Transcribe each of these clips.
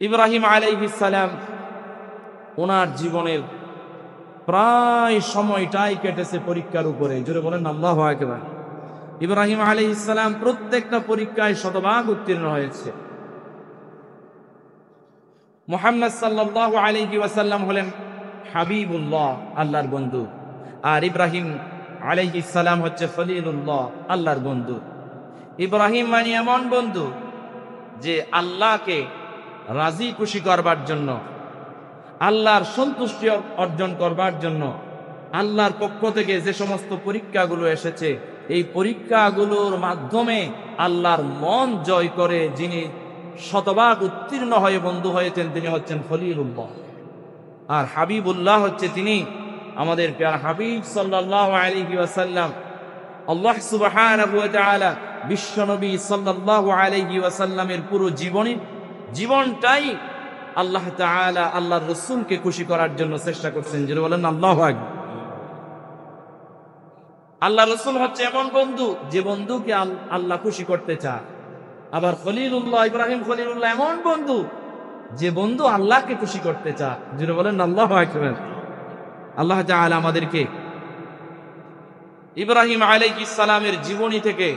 ইব্রাহিম আলাইহিস সালাম ওনার জীবনের প্রায় সময়টাই কেটেছে পরীক্ষার উপরে। জোরে বলেন আল্লাহু আকবার। ইব্রাহিম আলাইহিস সালাম প্রত্যেকটা পরীক্ষায় শতভাগ উত্তীর্ণ হয়েছে। মুহাম্মদ সাল্লাল্লাহু আলাইহি ওয়াসাল্লাম হলেন হাবিবুল্লাহ, আল্লাহর বন্ধু, আর ইব্রাহিম আলাইহিস সালাম হচ্ছে খলিলুল্লাহ, আল্লাহর বন্ধু। ইব্রাহিম মানে এমন বন্ধু যে আল্লাহকে রাজি খুশি করবার জন্য, আল্লাহর সন্তুষ্টি অর্জন করবার জন্য আল্লাহর পক্ষ থেকে যে সমস্ত পরীক্ষাগুলো এসেছে, এই পরীক্ষাগুলোর মাধ্যমে আল্লাহর মন জয় করে যিনি শতভাগ উত্তীর্ণ হয়ে বন্ধু হয়েছেন, তিনি হচ্ছেন খলিলুল্লাহ। আর হাবিবুল্লাহ হচ্ছে তিনি আমাদের প্রিয় হাবিব সাল্লাল্লাহু আলাইহি ওয়াসাল্লাম। আল্লাহ সুবহানাহু ওয়া তাআলা বিশ্বনবী সাল্লাল্লাহু আলাইহি ওয়াসাল্লামের পুরো জীবনটাই আল্লাহ তাআলা আল্লাহর রাসূলকে খুশি করার জন্য চেষ্টা করছেন। যিনি বলেন আল্লাহু আকবার। আল্লাহর রাসূল হচ্ছে এমন বন্ধু যে বন্ধুকে আল্লাহ খুশি করতে চায়। আবার খলিলুল্লাহ, ইব্রাহিম খলিলুল্লাহ এমন বন্ধু যে বন্ধু আল্লাহকে খুশি করতে চায়। যিনি বলেন আল্লাহু আকবার। আল্লাহ তাআলা আমাদেরকে ইব্রাহিম আলাইহিস সালামের জীবনী থেকে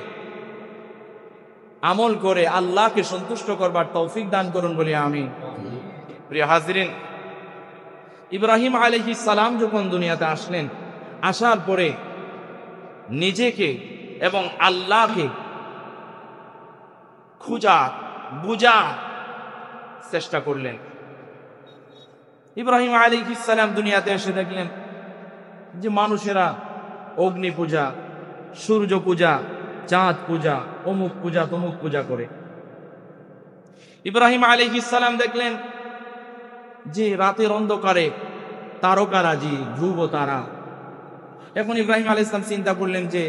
আমল করে আল্লাহকে সন্তুষ্ট করবার তৌফিক দান করুন বলি আমিন। প্রিয় হাজিরিন, ইব্রাহিম আলাইহিস সালাম যখন দুনিয়াতে আসলেন, আসার পরে নিজেকে এবং আল্লাহকে খুঁজা বুঝা চেষ্টা করলেন। ইব্রাহিম আলাইহিস সালাম দুনিয়াতে এসে দেখলেন যে মানুষেরা অগ্নি পূজা, সূর্য পূজা, চাঁদ পূজা, অমুক পূজা তমুক পূজা করে। ইব্রাহিম আলাইহিস সালাম দেখলেন যে রাতের অন্ধকারে তারকারাজি, ধ্রুব তারা। এখন ইব্রাহিম আলাইহিস সালাম চিন্তা করলেন যে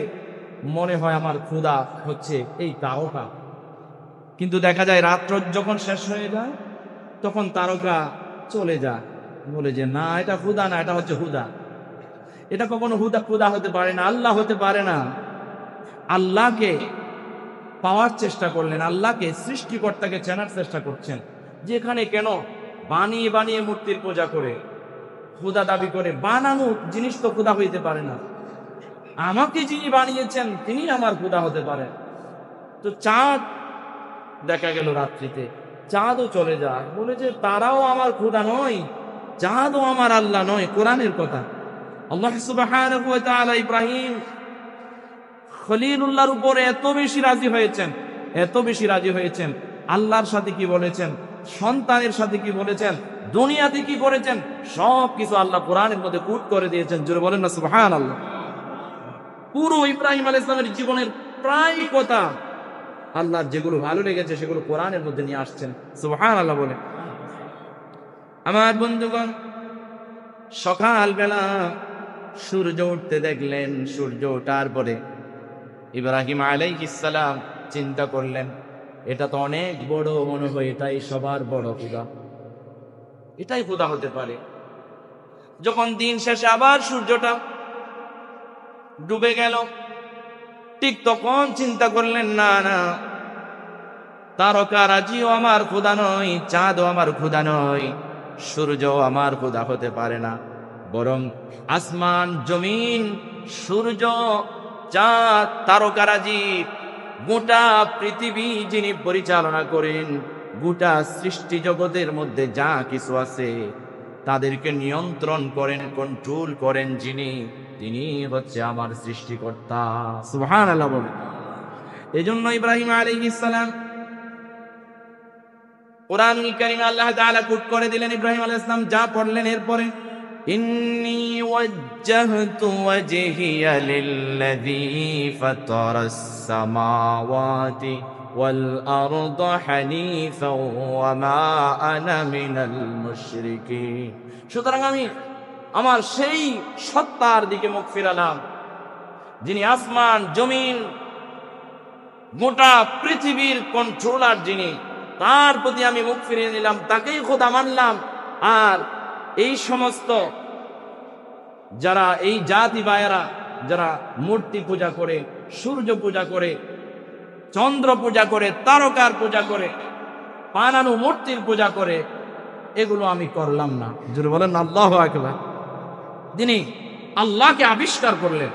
মনে হয় আমার ক্ষুধা হচ্ছে এই তারকা। কিন্তু দেখা যায় রাত্র যখন শেষ হয়ে যায় তখন তারকা চলে যায়। বলে যে না, এটা ক্ষুধা না, এটা হচ্ছে হুদা। এটা কখনো ক্ষুধা হতে পারে না, আল্লাহ হতে পারে না। আল্লাহকে পাওয়ার চেষ্টা করলেন, আল্লাহকে সৃষ্টিকর্তাকে চেনার চেষ্টা করছেন। যে এখানে কেন বানিয়ে বানিয়ে মূর্তির পূজা করে ক্ষুধা দাবি করে? বানানো জিনিস তো ক্ষুধা হইতে পারে না। আমাকে যিনি বানিয়েছেন তিনি আমার ক্ষুধা হতে পারে। তো চাঁদ দেখা গেল রাত্রিতে, চাঁদও চলে যায়। বলে যে তারাও আমার ক্ষুধা নয়, চাঁদও আমার আল্লাহ নয়। কোরআনের কথা। আল্লাহ সুবহানাহু ওয়া তাআলা ইব্রাহিম খলিলুল্লাহর উপরে এত বেশি রাজি হয়েছেন, এত বেশি রাজি হয়েছেন। আল্লাহর সাথে কি বলেছেন, সন্তানের সাথে কি বলেছেন, দুনিয়াতে কি করেছেন, সব কিছু আল্লাহ কোরআনের মধ্যে কোট করে দিয়েছেন। জোরে বলেন না সুবহানাল্লাহ। পুরো ইব্রাহিম আলাইহিস সালামের জীবনের প্রায় কথা আল্লাহর যেগুলো ভালো লেগেছে সেগুলো কোরআনের মধ্যে নিয়ে আসছেন। সুবহানাল্লাহ বলে। আমার বন্ধুগণ, সকালবেলা সূর্য উঠতে দেখলেন। সূর্য ওঠার পরে ইব্রাহিম আলাইহিস সালাম চিন্তা করলেন, এটা তো অনেক বড়, মনে হয় এটাই সবার বড় ক্ষুধা, এটাই ক্ষুধা হতে পারে। যখন দিন শেষে আবার সূর্যটা ডুবে গেল, ঠিক তখন চিন্তা করলেন, না না, তারকারাজিও আমার ক্ষুধা নয়, চাঁদও আমার ক্ষুধা নয়, সূর্য আমার ক্ষুধা হতে পারে না। বরং আসমান, জমিন, সূর্য, চাঁদ, তারকারাজি, গোটা পৃথিবী যিনি পরিচালনা করেন, গোটা সৃষ্টি জগতের মধ্যে যা কিছু আছে তাদেরকে নিয়ন্ত্রণ করেন, কন্ট্রোল করেন যিনি, তিনি হচ্ছে আমার সৃষ্টিকর্তা। সুবহানাল্লাহ বলেন। এজন্য ইব্রাহিম আলাইহিস সালাম কোরআনুল কারীমে আল্লাহ তাআলা কোট করে দিলেন। ইব্রাহিম আলাইহিস সালাম যা পড়লেন এরপরে, ইন্নী ওয়াজ্জাহতু ওয়াজহিয়া লিল্লাযী ফাতারাস সামাওয়াতি ওয়াল আরদা হানিফাও ওয়া মা আনা মিনাল মুশরিকিন। সুতরাং আমি আমার সেই সত্তার দিকে মুখ ফিরালাম যিনি আসমান, জমিন, গোটা পৃথিবীর কন্ট্রোলার, যিনি, তার প্রতি আমি মুখ ফিরিয়ে নিলাম, তাকেই খোদা মানলাম। আর এই সমস্ত যারা, এই জাতি ভাইয়েরা যারা মূর্তি পূজা করে, সূর্য পূজা করে, চন্দ্র পূজা করে, তারকার পূজা করে, বানানো মূর্তির পূজা করে, এগুলো আমি করলাম না। জোরে বলেন আল্লাহু আকবার। তিনি আল্লাহকে আবিষ্কার করলেন।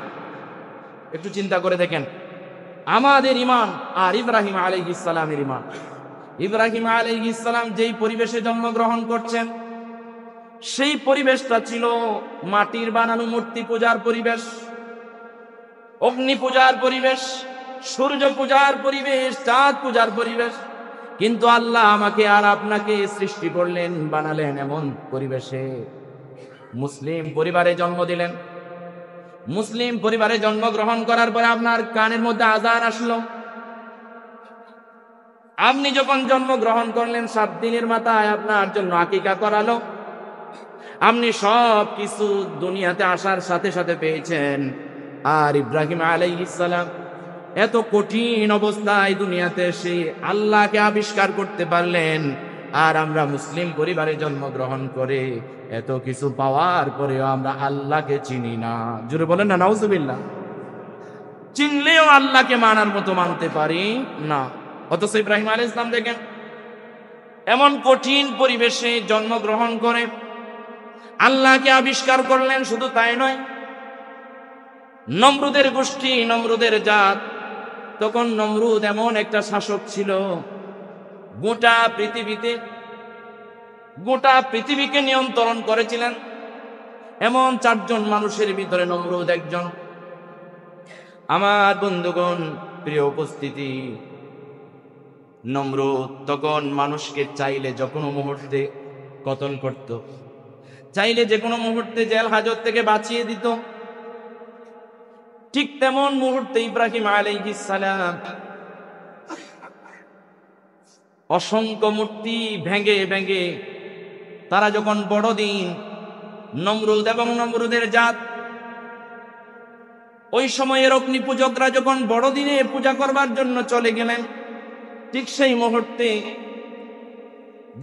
একটু চিন্তা করে দেখেন, আমাদের ঈমান আর ইব্রাহিম আলাইহিস সালামের ঈমান। ইব্রাহিম আলাইহিস সালাম যেই পরিবেশে জন্মগ্রহণ করছেন, সেই পরিবেশটা ছিল মাটির বানানো মূর্তি পূজার পরিবেশ, অগ্নি পূজার পরিবেশ, সূর্য পূজার পরিবেশ, চাঁদ পূজার পরিবেশ। কিন্তু আল্লাহ আমাকে আর আপনাকে সৃষ্টি করলেন, বানালেন এমন পরিবেশে। মুসলিম পরিবারে জন্ম দিলেন। মুসলিম পরিবারে জন্মগ্রহণ করার পরে আপনার কানের মধ্যে আযান আসলো। আপনি যখন জন্মগ্রহণ করলেন, 7 দিনের মাথায় আপনার জন্য আকিকা করালো। আপনি সব কিছু দুনিয়াতে আসার সাথে সাথে পেয়েছেন। আর ইব্রাহিম আলাইহিস সালাম এত কঠিন অবস্থায় দুনিয়াতে এসে আল্লাহকে আবিষ্কার করতে পারলেন। আর আমরা মুসলিম পরিবারে জন্মগ্রহণ করে এত কিছু পাওয়ার পরেও আমরা আল্লাহকে চিনি না। জোরে বলেন না নাউজুবিল্লাহ। চিনলেও আল্লাহকে মানার মতো মানতে পারি না। অথচ ইব্রাহিম আলাইহিস সালাম দেখেন, এমন কঠিন পরিবেশে জন্মগ্রহণ করে আল্লাহকে আবিষ্কার করলেন। শুধু তাই নয়, নমরুদের গোষ্ঠী, নমরুদের জাত, তখন নমরুদ এমন একটা শাসক ছিল, গোটা পৃথিবীকে নিয়ন্ত্রণ করেছিলেন। এমন 4 জন মানুষের ভিতরে নমরুদ একজন। আমার বন্ধুগণ, প্রিয় উপস্থিতি, নমরুদ তখন মানুষকে চাইলে যে কোনো মুহূর্তে কতল করত, চাইলে যে কোনো মুহূর্তে জেল হাজত থেকে বাঁচিয়ে দিত। ঠিক তেমন মুহূর্তে ইব্রাহিম আলাইহিস সালাম অসংখ্য মূর্তি ভেঙে ভেঙে, তারা যখন বড়দিন, নমরুদ এবং নমরুদের জাত, ওই সময়ের অগ্নি পূজকরা যখন বড়দিনে পূজা করবার জন্য চলে গেলেন, ঠিক সেই মুহূর্তে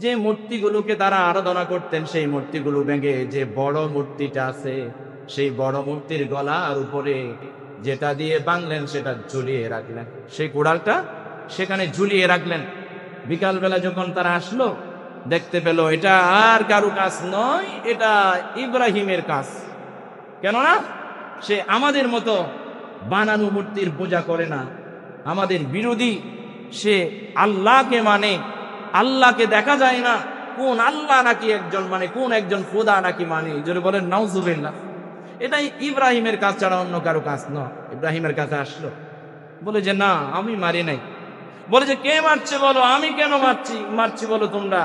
যে মূর্তিগুলোকে তারা আরাধনা করতেন, সেই মূর্তিগুলো ভেঙে যে বড় মূর্তিটা আছে, সেই বড় মূর্তির গলার উপরে যেটা দিয়ে বাঁধলেন সেটা ঝুলিয়ে রাখলেন। সেই কুড়ালটা সেখানে ঝুলিয়ে রাখলেন। বিকালবেলা যখন তারা আসলো, দেখতে পেল এটা আর কারু কাজ নয়, এটা ইব্রাহিমের কাজ। কেননা সে আমাদের মতো বানানো মূর্তির পূজা করে না, আমাদের বিরোধী। সে আল্লাহকে মানে, আল্লাহকে দেখা যায় না, কোন আল্লাহ নাকি একজন মানে, কোন একজন খোদা নাকি মানে। যদি বলেন নাউজুবিল্লাহ। এটাই ইব্রাহিমের কাজ ছাড়া অন্য কারো কাজ নয়। ইব্রাহিমের কাছে আসলো, বলে যে না, আমি মারি নাই। বলে যে কে মারছে বলো, আমি কেন মারছি বলো তোমরা।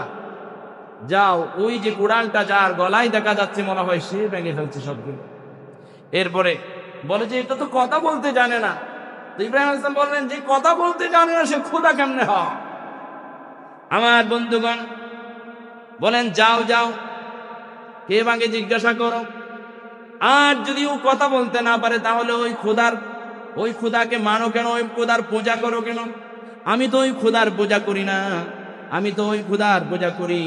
যাও, ওই যে কুড়ালটা যার গলায় দেখা যাচ্ছে মনে হয় সে ভেঙে ফেলছে সবগুলো। এরপরে বলে যে এটা তো কথা বলতে জানে না। তো ইব্রাহিম আলাইহিস সালাম বললেন যে কথা বলতে জানে না সে খোদা কেমনে হয়? আমার বন্ধুগণ বলেন যাও যাও, কে ভাগে জিজ্ঞাসা করো। আর যদি ও কথা বলতে না পারে তাহলে ওই খোদাকে মানো কেন, ওই খোদার পূজা করো কেন? আমি তো ওই খোদার পূজা করি না, আমি তো ওই খোদার পূজা করি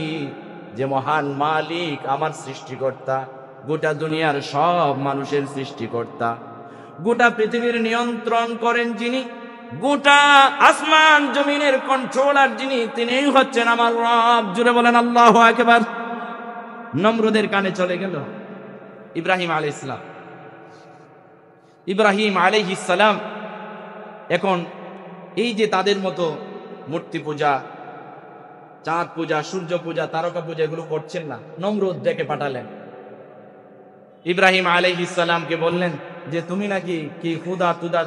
যে মহান মালিক, আমার সৃষ্টিকর্তা, গোটা দুনিয়ার সব মানুষের সৃষ্টিকর্তা, গোটা পৃথিবীর নিয়ন্ত্রণ করেন যিনি, গোটা আসমান জমিনের কন্ট্রোলার যিনি, তিনিই হচ্ছেন আমার রব। জুড়ে বলেন আল্লাহু আকবার। নমরুদের কানে চলে গেল ইব্রাহিম আলাইহিস সালাম এখন এই যে তাদের মতো মূর্তি পূজা, চাঁদ পূজা, সূর্য পূজা, তারকা পূজা এগুলো করছেন না। নমরুদ ডেকে পাঠালেন, ইব্রাহিম আলাইহিস সালামকে বললেন যে তুমি নাকি কি খোদা তুদা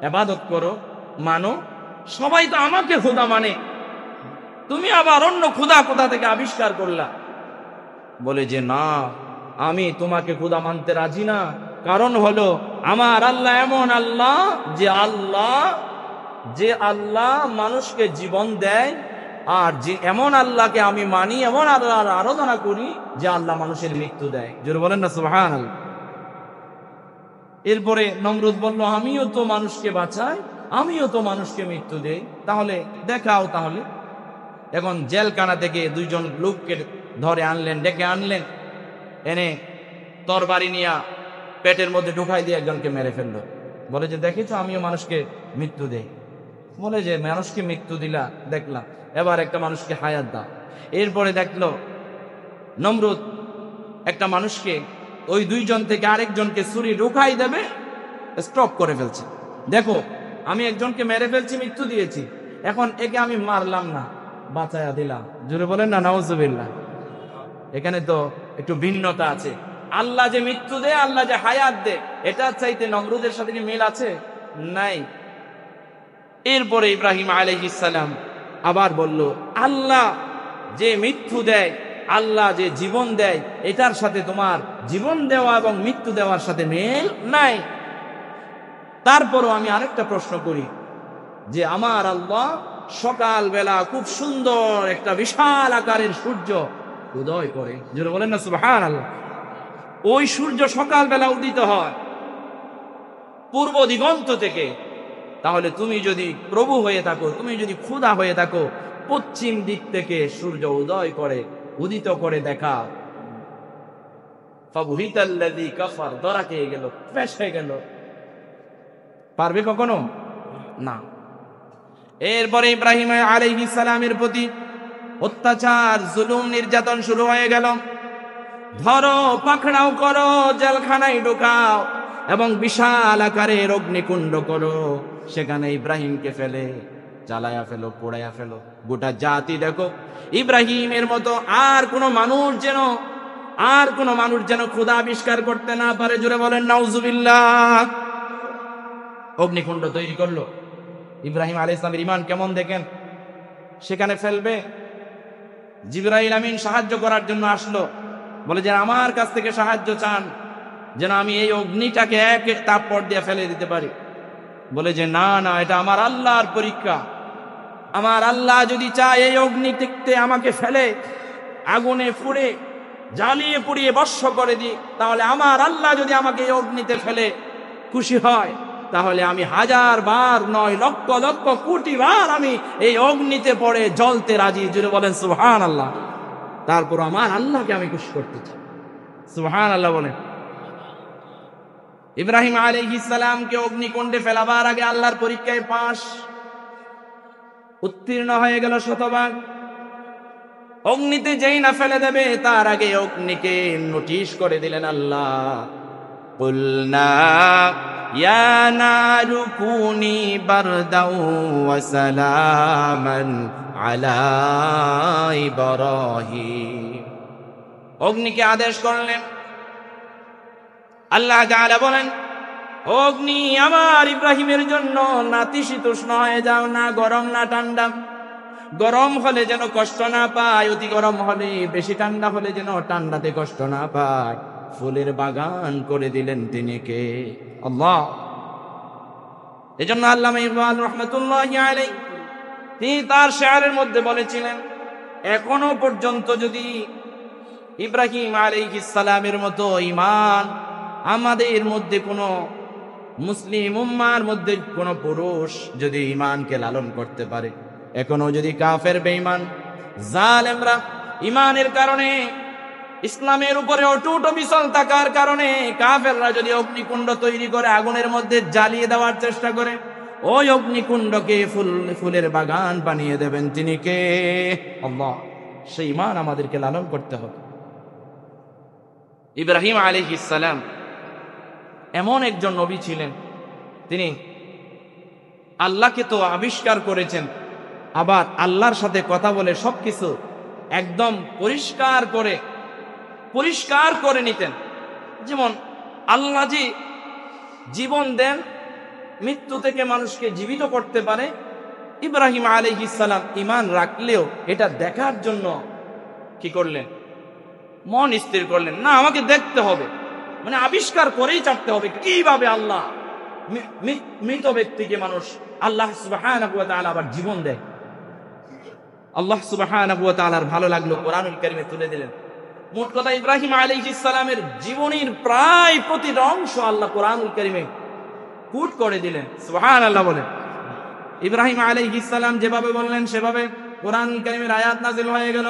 ইবাদত করো, মানো, সবাই তো আমাকে খোদা মানে, তুমি আবার অন্য খোদা কোথা থেকে আবিষ্কার করলা? বলে যে না, আমি তোমাকে খোদা মানতে রাজি না। কারণ হলো আমার আল্লাহ এমন আল্লাহ যে আল্লাহ মানুষকে জীবন দেয়, আর যে এমন আল্লাহকে আমি মানি, এমন আল্লাহর আরাধনা করি যে আল্লাহ মানুষের মৃত্যু দেয়। জোরে বলেন না সুবহানাল্লাহ। এরপরে নমরুদ বলল আমিও তো মানুষকে বাঁচাই, আমিও তো মানুষকে মৃত্যু দেই, তাহলে দেখাও। তাহলে এখন জেলখানা থেকে 2 জন লোককে ধরে আনলেন, ডেকে আনলেন, এনে তরবারি নিয়ে পেটের মধ্যে ঢুকাই দিয়ে একজনকে মেরে ফেললো। বলে যে দেখেছো আমিও মানুষকে মৃত্যু দেই। বলে যে মানুষকে মৃত্যু দিলা দেখলাম, এবার একটা মানুষকে হায়াত দাও। এরপরে দেখলো নমরুদ একটা মানুষকে, ওই দুইজন থেকে আরেকজনকে ছুরি ঢুকাই দেবে, স্টপ করে ফেলছে। দেখো আমি একজনকে মেরে ফেলছি, মৃত্যু দিয়েছি, এখন একে আমি মারলাম না, বাঁচায়া দিলাম। জোরে বলেন না নাউজুবিল্লাহ। এখানে তো একটু ভিন্নতা আছে। আল্লাহ যে মৃত্যু দেয়, আল্লাহ যে হায়াত দেয়, এটা চাইতে নমরুদের সাথে কি মিল আছে? নাই। এরপরে ইব্রাহিম আলাইহিস সালাম আবার বলল, আল্লাহ যে মৃত্যু দেয়, আল্লাহ যে জীবন দেয়, এটার সাথে তোমার জীবন দেওয়া এবং মৃত্যু দেওয়ার সাথে মিল নাই। তারপরও আমি আরেকটা প্রশ্ন করি, যে আমার আল্লাহ সকাল বেলা খুব সুন্দর একটা বিশাল আকারের সূর্য উদয় করে, জোরে বলেন না সুবহানাল্লাহ। ওই সূর্য সকাল বেলা উদিত হয় পূর্ব দিগন্ত থেকে, তাহলে তুমি যদি প্রভু হয়ে থাকো, তুমি যদি খোদা হয়ে থাকো, পশ্চিম দিক থেকে সূর্য উদয় করে, উদিত করে দেখা। ফাবুহিতাল্লাযী কাফার, ধরা খেয়ে গেল, পেশ হয়ে গেল। পারবে কখনো? না। এরপরে ইব্রাহিম আলাইহিস সালামের প্রতি অত্যাচার, জুলুম, নির্যাতন শুরু হয়ে গেল। ধরো, পাকড়াও করো, জেলখানায় ঢোকাও এবং বিশাল আকারের অগ্নিকুণ্ড করো, সেখানে ইব্রাহিমকে ফেলে জ্বালায়া ফেলো, পোড়ায়া ফেলো। গোটা জাতি দেখো ইব্রাহিমের মতো আর কোন মানুষ যেন খোদা আবিষ্কার করতে না পারে। জোরে বলেন নাউজুবিল্লাহ। অগ্নিকুণ্ড তৈরি করলো। ইব্রাহিম আলাইহিস সালামের ঈমান কেমন দেখেন। সেখানে ফেলবে, জিবরাইল আমিন সাহায্য করার জন্য আসলো, বলে যে আমার কাছ থেকে সাহায্য চান যেন আমি এই অগ্নিটাকে এক এক তাপ দিয়ে ফেলে দিতে পারি। বলে যে না না, এটা আমার আল্লাহর পরীক্ষা। আমার আল্লাহ যদি চায় এই অগ্নিতে আমাকে ফেলে আগুনে পুড়ে জ্বালিয়ে পুড়িয়ে ভস্ম করে দিই, তাহলে আমার আল্লাহ যদি আমাকে এই অগ্নিতে ফেলে খুশি হয়, তাহলে আমি 1000 বার নয়, লক্ষ লক্ষ কোটি বার আমি এই অগ্নিতে পড়ে জ্বলতে রাজি। জুড়ে বলেন সুবহানাল্লাহ। তারপর আমার আল্লাহকে আমি খুশি করতে চাই। সুবহানাল্লাহ বলেন। ইব্রাহিম আলাইহিস সালামকে অগ্নিকুণ্ডে ফেলাবার আগে আল্লাহর পরীক্ষায় পাশ, উত্তীর্ণ হয়ে গেল শতভাগ। অগ্নিতে যেই না ফেলে দেবে, তার আগে অগ্নিকে নোটিশ করে দিলেন আল্লাহ, কুলনা ইয়া নারু কুনি বারদাও ওয়া সালামান আলা ইব্রাহিম। অগ্নিকে আদেশ করলেন আল্লাহ তাআলা, বলেন অগ্নি আমার ইব্রাহিমের জন্য নাতিশীতোষ্ণ হয়ে যাও, না গরম না ঠান্ডা। গরম হলে যেন কষ্ট না পায়, অতি গরম হলে, বেশি ঠান্ডা হলে যেন ঠান্ডাতে কষ্ট না পায়। ফুলের বাগান করে দিলেন তিনি কে? আল্লাহ। এজন্য আল্লামা ইকবাল রাহমাতুল্লাহি আলাইহি তিনি তার শেয়ারের মধ্যে বলেছিলেন, এখনো পর্যন্ত যদি ইব্রাহিম আলাইহিস সালামের মতো ঈমান আমাদের মধ্যে কোনো মুসলিম উম্মার মধ্যে কোনো পুরুষ যদি ঈমানকে লালন করতে পারে, এখনো যদি কাফের বেঈমান জালেমরা ঈমানের কারণে, ইসলামের উপরে অটুট অবিচল থাকার কারণে কাফেররা যদি অগ্নিকুণ্ড তৈরি করে আগুনের মধ্যে জ্বালিয়ে দেওয়ার চেষ্টা করে, ওই অগ্নিকুণ্ডকে ফুলের বাগান বানিয়ে দেবেন তিনি কে? আল্লাহ। সেই ঈমান আমাদেরকে লালন করতে হবে। ইব্রাহিম আলাইহিস সালাম এমন একজন নবী ছিলেন, তিনি আল্লাহকে তো আবিষ্কার করেছেন, আবার আল্লাহর সাথে কথা বলে সবকিছু একদম পরিষ্কার করে নিতেন। যেমন আল্লাহ যে জীবন দেন, মৃত্যু থেকে মানুষকে জীবিত করতে পারে, ইব্রাহিম আলাইহিস সালাম ঈমান রাখলেও এটা দেখার জন্য কি করলেন? মন স্থির করলেন, না আমাকে দেখতে হবে, মানে আবিষ্কার করেই চাপতে হবে কিভাবে আল্লাহ মৃত ব্যক্তিকে মানুষ আল্লাহ সুবহানাহু ওয়া তাআলা আবার জীবন দেয়। আল্লাহ সুবহানাহু ওয়া তাআলার ভালো লাগলো, কোরআনুল কারীমে তুলে দিলেন। মোট কথা ইব্রাহিম আলাইহিস সালামের জীবনের প্রায় প্রতিটা অংশ আল্লাহ কোরআনুল কারীমে কোট করে দিলেন। সুবহানাল্লাহ বলেন। ইব্রাহিম আলাইহিস সালাম যেভাবে বললেন সেভাবে কোরআনুল কারীমের আয়াত নাযিল হয়ে গেল।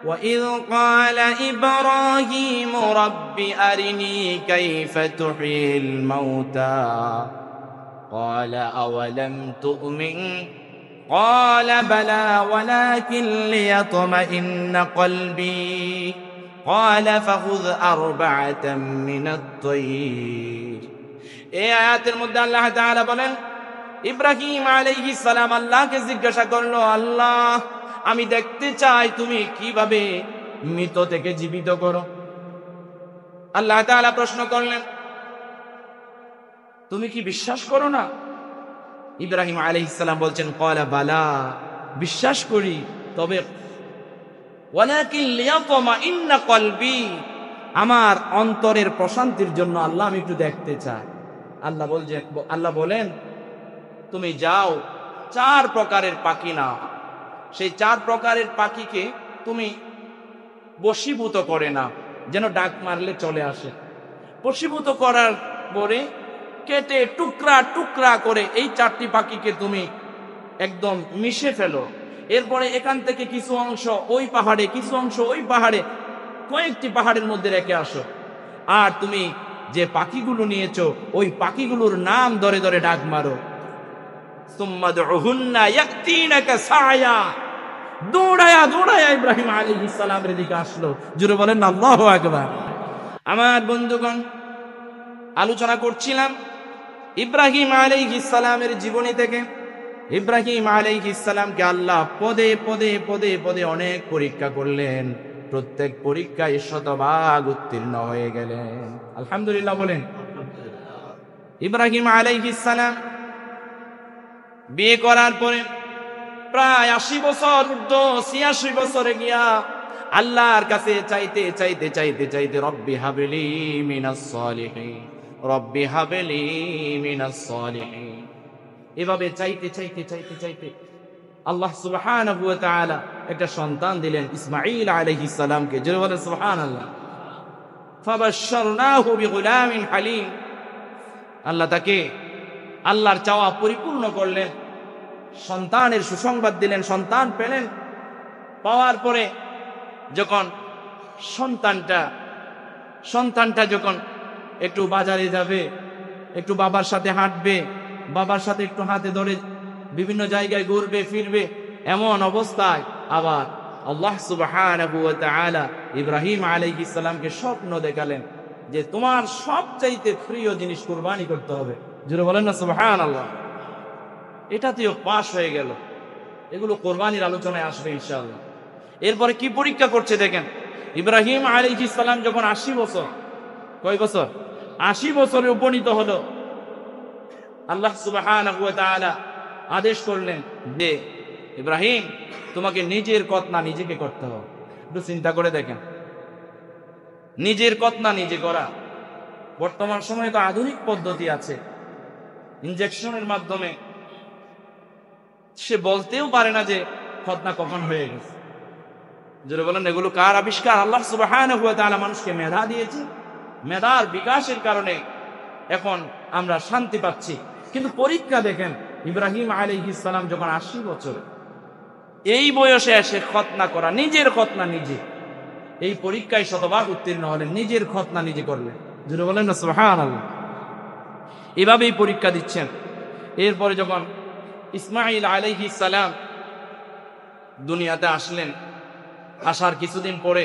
وَإِذْ قَالَ إِبْرَاهِيمُ رَبِّ أَرِنِي كَيْفَ تُحْيِي الْمَوْتَى قال أولم تؤمن قال بلى ولكن ليطمئن قلبي قال فخذ أربعة من الطير। এই আয়াতের মধ্যে আল্লাহ তাআলা বলেন, ইব্রাহিম আলাইহিস সালাম আল্লাহকে জিজ্ঞাসা করলো, আল্লাহ আমি দেখতে চাই তুমি কিভাবে মৃত থেকে জীবিত করো। আল্লাহ তাআলা প্রশ্ন করলেন, তুমি কি বিশ্বাস করো না? ইব্রাহিম আলাইহিস সালাম বলছেন, ক্বালা বালা, বিশ্বাস করি, তবে ওয়ালাকিন লিয়াতমাইন্না কলবি, আমার অন্তরের প্রশান্তির জন্য আল্লাহ আমি একটু দেখতে চাই। আল্লাহ বলেন, তুমি যাও 4 প্রকারের পাখি নাও, সেই 4 প্রকারের পাখিকে তুমি বশীভূত করে নাও, যেন ডাক মারলে চলে আসে। বশীভূত করার পরে কেটে টুকরা টুকরা করে এই 4টি পাখিকে তুমি একদম মিশে ফেলো। এরপরে এখান থেকে কিছু অংশ ওই পাহাড়ে, কিছু অংশ ওই পাহাড়ে, কয়েকটি পাহাড়ের মধ্যে রেখে আসো। আর তুমি যে পাখিগুলো নিয়েছো ওই পাখিগুলোর নাম ধরে ধরে ডাক মারো। সুম্মা দুহুন্না ইয়াতিনাকা সায়া, দৌড়ায়া দৌড়ায়া ইব্রাহিম আলাইহিস সালামের দিকে আসলো। জোরে বলেন আল্লাহু আকবার। আমার বন্ধুগণ, আলোচনা করছিলাম ইব্রাহিম আলাইহিস সালামের জীবনী থেকে। ইব্রাহিম আলাইহিস সালামকে আল্লাহ পদে পদে পদে পদে অনেক পরীক্ষা করলেন, প্রত্যেক পরীক্ষায় শতভাগ উত্তীর্ণ হয়ে গেলেন। আলহামদুলিল্লাহ বলেন। ইব্রাহিম আলাইহিস সালাম বিয়ে করার পরে প্রায় 80 বছর, 86 বছরে গিয়া আল্লাহর কাছে চাইতে চাইতে চাইতে চাইতে রব্বি হাবলি মিনাস সালিহিন, রব্বি হাবলি মিনাস সালিহিন, এভাবে চাইতে চাইতে চাইতে চাইতে আল্লাহ সুবহানাহু ওয়া তাআলা একটা সন্তান দিলেন, ইসমাঈল আলাইহিস সালামকে। জোরে বলেন সুবহানাল্লাহ। ফাবাশশারনাহু বিগুলামিন হালিম, আল্লাহ তাকে আল্লাহর চাওয়া পরিপূর্ণ করলেন, সন্তানের সুসংবাদ দিলেন। সন্তান পেলেন, পাওয়ার পরে যখন সন্তানটা যখন একটু বাজারে যাবে, একটু বাবার সাথে হাঁটবে, বাবার সাথে একটু হাতে ধরে বিভিন্ন জায়গায় ঘুরবে ফিরবে, এমন অবস্থায় আবার আল্লাহ সুবহানাহু ওয়া তাআলা ইব্রাহিম আলাইহিস সালামকে স্বপ্ন দেখালেন যে তোমার সবচাইতে প্রিয় জিনিস কুরবানি করতে হবে। জোরে বলেন না সুবহানাল্লাহ। এটাতেও পাশ হয়ে গেল। এগুলো কোরবানির আলোচনায় আসবে ইনশাআল্লাহ। এরপরে কি পরীক্ষা করছে দেখেন। ইব্রাহিম আলাইহিস সালাম যখন 80 বছর, কয় বছর? 80 বছরে উপনীত হলো, আল্লাহ সুবহানাহু ওয়া তাআলা আদেশ করলেন যে ইব্রাহিম তোমাকে নিজের খতনা নিজেকে করতে হবে। একটু চিন্তা করে দেখেন, নিজের খতনা নিজে করা। বর্তমান সময়ে তো আধুনিক পদ্ধতি আছে, ইনজেকশনের মাধ্যমে সে বলতেও পারে না যে খতনা কখন হয়ে গেছে। যারা বলেন এগুলো কার আবিষ্কার? আল্লাহ সুবহানাহু ওয়া তাআলা মানুষকে মেধা দিয়েছে, মেধার বিকাশের কারণে এখন আমরা শান্তি পাচ্ছি। কিন্তু পরীক্ষা দেখেন, ইব্রাহিম আলাইহিস সালাম যখন 80 বছর, এই বয়সে এসে খতনা করা, নিজের খতনা নিজে, এই পরীক্ষায় শতভাগ উত্তীর্ণ হলেন, নিজের খতনা নিজে করলেন। যারা বলেন না সুবহানাল্লাহ। এভাবেই পরীক্ষা দিচ্ছেন। এরপরে যখন ইসমাঈল আলাইহিস সালাম দুনিয়াতে আসলেন, আসার কিছুদিন পরে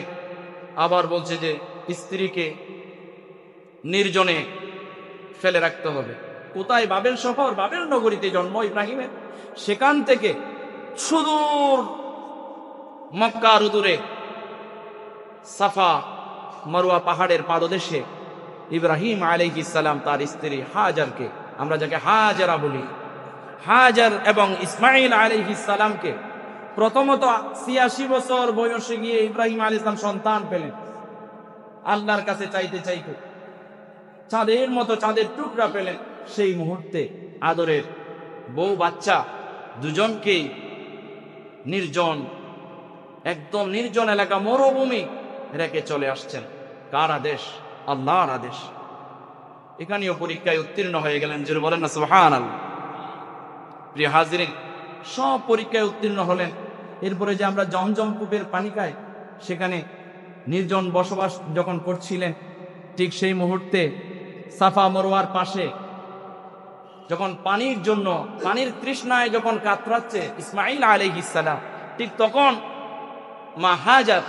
আবার বলছে যে স্ত্রীকে নির্জনে ফেলে রাখতে হবে। কোথায়? বাবেল শহর, বাবেল নগরীতে জন্ম ইব্রাহিমের। সেখান থেকে সুদূর মক্কার উদূরে সাফা মারওয়া পাহাড়ের পাদদেশে ইব্রাহিম আলাইহিস সালাম তার স্ত্রী হাজারকে, আমরা যাকে হাজারা বলি, হাজার এবং ইসমাঈল আলাইহিস সালামকে প্রথমত 86 বছর বয়সে গিয়ে ইব্রাহিম আলাইহিস সালাম সন্তান পেলেন। আল্লাহর কাছে চাইতে চাইতে চাঁদের মতো চাঁদের টুকরা পেলেন। সেই মুহূর্তে আদরের বউ বাচ্চা দুজনকেই নির্জন, একদম নির্জন এলাকা, মরুভূমি রেখে চলে আসছেন। কার আদেশ? আল্লাহর আদেশ। এখানেও পরীক্ষায় উত্তীর্ণ হয়ে গেলেন। যে বলেন না সুবহানাল্লাহ। প্রিয় হাজিরিন, সব পরীক্ষায় উত্তীর্ণ হলেন। এরপরে যে আমরা জমজম কূপের পানি খাই, সেখানে নির্জন বসবাস যখন করছিলেন, ঠিক সেই মুহূর্তে সাফা মারওয়ার পাশে যখন পানির জন্য, পানির তৃষ্ণায় যখন কাতরাচ্ছে ইসমাঈল আলাইহিস সালাম, ঠিক তখন মা হাজার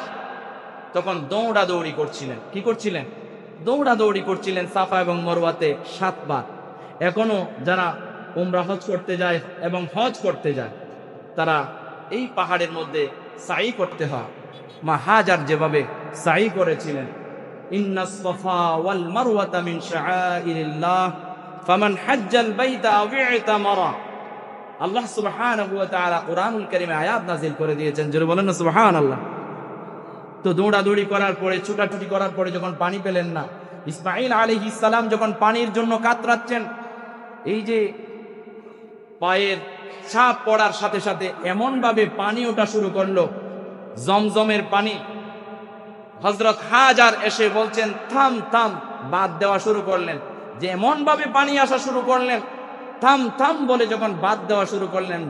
তখন দৌড়াদৌড়ি করছিলেন। কি করছিলেন? দৌড়াদৌড়ি করছিলেন সাফা এবং মরওয়াতে 7 বার। এখনো যারা উমরা হজ করতে যায় এবং হজ করতে যায়, তারা এই পাহাড়ের মধ্যে সাই করতে হয়। মা হাজার যেভাবে সাই করেছিলেন, ইন্নাস সাফা ওয়াল মারওয়াতা মিন শাআইরিল্লাহ ফামান হাজ্জাল বাইতা আও ইতামারা। আল্লাহ সুবহানাহু ওয়া তাআলা কুরআনুল কারীমে আয়াত নাযিল করে দিয়েছেন, জোরে বলেন না সুবহানাল্লাহ। তো দৌড়াদৌড়ি করার পরে, ছুটাছুটি করার পরে যখন পানি পেলেন না, ইসমাঈল আলাইহিস সালাম যখন পানির জন্য কাতরাচ্ছেন, এই যে পায়ের ছাপ পড়ার সাথে সাথে এমন ভাবে পানি ওঠা শুরু করলো, জমজমের পানি। হযরত হাজার এসে বলছেন থাম থাম, বাদ দেওয়া শুরু করলেন। যে এমন ভাবে পানি আসা শুরু করলেন, থাম থাম বলে যখন বাদ দেওয়া শুরু করলেন,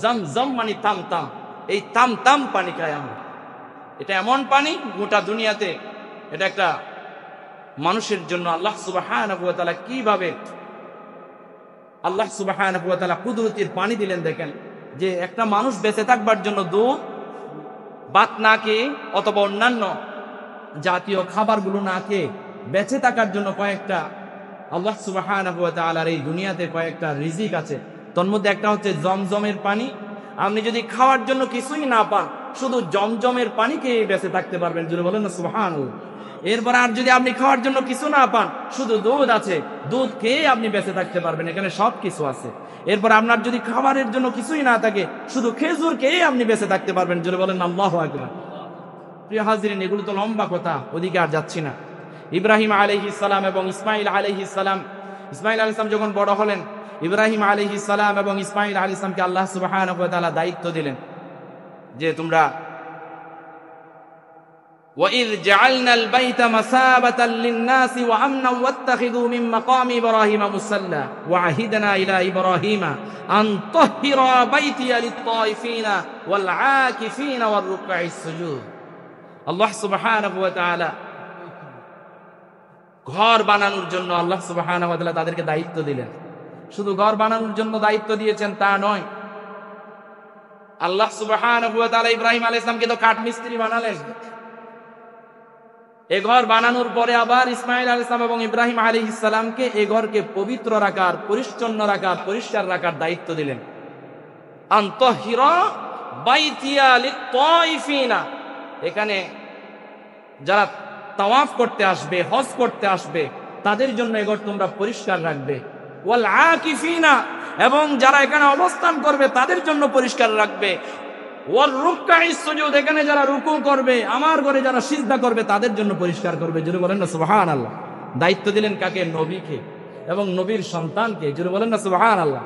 জমজম মানে থাম থাম, এই থাম থাম পানি খাই আমরা। এটা এমন পানি, গোটা দুনিয়াতে এটা একটা মানুষের জন্য আল্লাহ সুবহানাহু ওয়া তাআলা কিভাবে আল্লাহ সুবহানাহু ওয়া তাআলা কুদরতের পানি দিলেন দেখেন। যে একটা মানুষ বেঁচে থাকবার জন্য দুধ, ভাত না খেয়ে অথবা অন্যান্য জাতীয় খাবারগুলো না খেয়ে বেঁচে থাকার জন্য কয়েকটা আল্লাহ সুবহানাহু ওয়া তাআলার এই দুনিয়াতে কয়েকটা রিজিক আছে। তোর মধ্যে একটা হচ্ছে জমজমের পানি। আপনি যদি খাওয়ার জন্য কিছুই না পান, শুধু জমজমের পানি খেয়ে বেঁচে থাকতে পারবেন, জোরে বলেন না সুবহানাল্লাহ। এরপর আর যদি আপনি খাওয়ার জন্য কিছু না পান, শুধু দুধ আছে, দুধ খেয়ে আপনি বেঁচে থাকতে পারবেন, এখানে সব কিছু আছে। এরপর আপনার যদি খাবারের জন্য কিছুই না থাকে, শুধু খেজুর খেয়ে আপনি বেঁচে থাকতে পারবেন, জোরে বলেন আল্লাহু আকবার। প্রিয় হাজিরিন, এগুলো তো লম্বা কথা, ওদিকে আর যাচ্ছি না। ইব্রাহিম আলাইহিস সালাম এবং ইসমাঈল আলাইহিস সালাম, ইসমাঈল আলাইহিস সালাম যখন বড় হলেন, ইব্রাহিম আলাইহিস সালাম এবং ইসমাঈল আলাইহিস সালামকে আল্লাহ সুবহানাহু ওয়া তাআলা দায়িত্ব দিলেন যে তোমরা وَإِذْ جَعَلْنَا الْبَيْتَ مَثَابَةً لِلنَّاسِ وَأَمْنًا وَاتَّخِذُوا مِن مَّقَامِ إِبْرَاهِيمَ مُصَلًّى وَعَهِدْنَا إِلَى إِبْرَاهِيمَ أَن طَهِّرَ بَيْتِيَ لِلطَّائِفِينَ وَالْعَاكِفِينَ وَالرُّكَّعِ السُّجُودِ। আল্লাহ সুবহানাহু ওয়া তাআলা ঘর বানানোর জন্য আল্লাহ সুবহানাহু ওয়া তাআলা তাদেরকে দায়িত্ব দিলেন। শুধু ঘর বানানোর জন্য দায়িত্ব দিয়েছেন তা নয়, আল্লাহ সুবহানাহু ওয়া তাআলা ইব্রাহিম আলাইহিস সালামকে তো কাঠ মিস্ত্রি বানালেন। এ ঘর বানানোর পরে আবার ইসমাঈল আলাইহিস সালাম এবং ইব্রাহিম আলাইহিস সালামকে এ ঘরকে পবিত্র রাখার, পরিচ্ছন্ন রাখার, পরিষ্কার রাখার দায়িত্ব দিলেন। আন তাহিরা বাইতিয়া লিত-তাইফিনা, এখানে যারা তাওয়াফ করতে আসবে, হজ করতে আসবে, তাদের জন্য এ ঘর তোমরা পরিষ্কার রাখবে। ওয়াল আকিফিনা, এবং যারা এখানে অবস্থান করবে তাদের জন্য পরিষ্কার রাখবে। ওয়ার রুকআইস সুজুদ, এখানে যারা রুকু করবে, আমার ঘরে যারা সিজদা করবে তাদের জন্য পরিষ্কার করবে, জোরে বলেন না সুবহানাল্লাহ। দায়িত্ব দিলেন কাকে? নবীকে এবং নবীর সন্তানকে, জোরে বলেন না সুবহানাল্লাহ।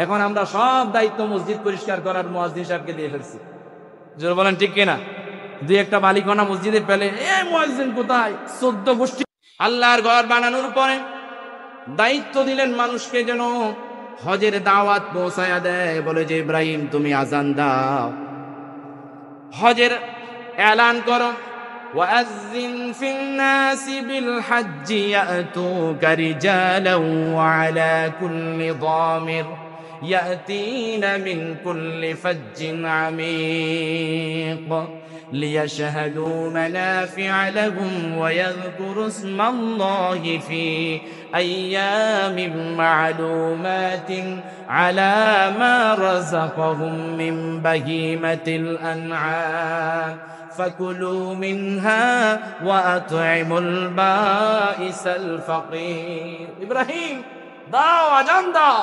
এখন আমরা সব দায়িত্ব মসজিদ পরিষ্কার করার মুয়াজ্জিন সাহেবকে দিয়ে ফেলছি, জোরে বলেন ঠিক কিনা? দুই একটা বালিকণা মসজিদে পেলে এ মুয়াজ্জিন কোথায়, 14 গোষ্ঠী। আল্লাহর ঘর বানানোর পরে দায়িত্ব দিলেন মানুষকে যেন হজের দাওয়াত পৌঁছায়া দেয়। বলে যে ইব্রাহিম তুমি আজান দাও, হজের এলান করো। ওয়াজ্জিন ফিন নাসি বিল হজ্জি ইয়াতুকা রিজালান ওয়া আলা কুল্লি দামির ইয়াতিনা মিন কুল্লি ফাজ্জিন আমিক লিয়াশহাদু মানাফি'a লাহুম ওয়া ইয়াযকুরু ইসমাল্লাহি ফি আইয়ামিন মা'লুমাতিন আলা মা রাযাকাহুম মিন বাহিমাতিল আন'আম فكلوا منها وأطعموا البائس الفقير। ইব্রাহিম দাও, আজান দাও।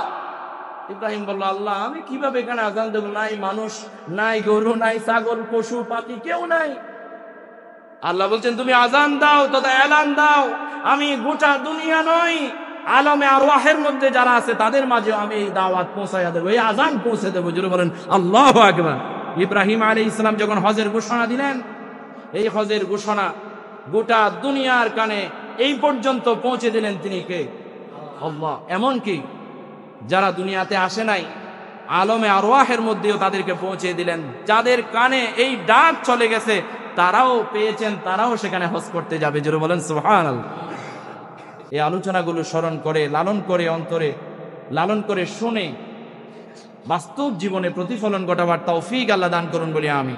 ইব্রাহিম বলল আল্লাহ আমি কিভাবে এখানে আজান দেব? নাই মানুষ, নাই গরু, নাই ছাগল, পশু পাখি কেউ নাই। আল্লাহ বলছেন তুমি আজান দাও, তথা এলান দাও। আমি গোটা দুনিয়া নই, আলমে আরওয়াহের মধ্যে যারা আছে তাদের মাঝে আমি এই দাওয়াত পৌঁছাইয়া দেবো, এই আজান পৌঁছে দেবো। জোরে বলেন আল্লাহু আকবার। ইব্রাহিম আলাইহিস সালাম যখন হজের ঘোষণা দিলেন, এই হজের ঘোষণা গোটা দুনিয়ার কানে এই পর্যন্ত পৌঁছে দিলেন তিনি কে? আল্লাহ। এমনকি যারা দুনিয়াতে আসে নাই, আলমে আরওয়াহের মধ্যেও তাদেরকে পৌঁছে দিলেন। যাদের কানে এই ডাক চলে গেছে তারাও পেয়েছেন, তারাও সেখানে হজ করতে যাবে। জোরে বলেন সুবহানাল্লাহ। এই আলোচনাগুলো স্মরণ করে, লালন করে অন্তরে লালন করে শুনে বাস্তব জীবনে প্রতিফলন ঘটাবার তৌফিক আল্লাহ দান করুন বলি আমি।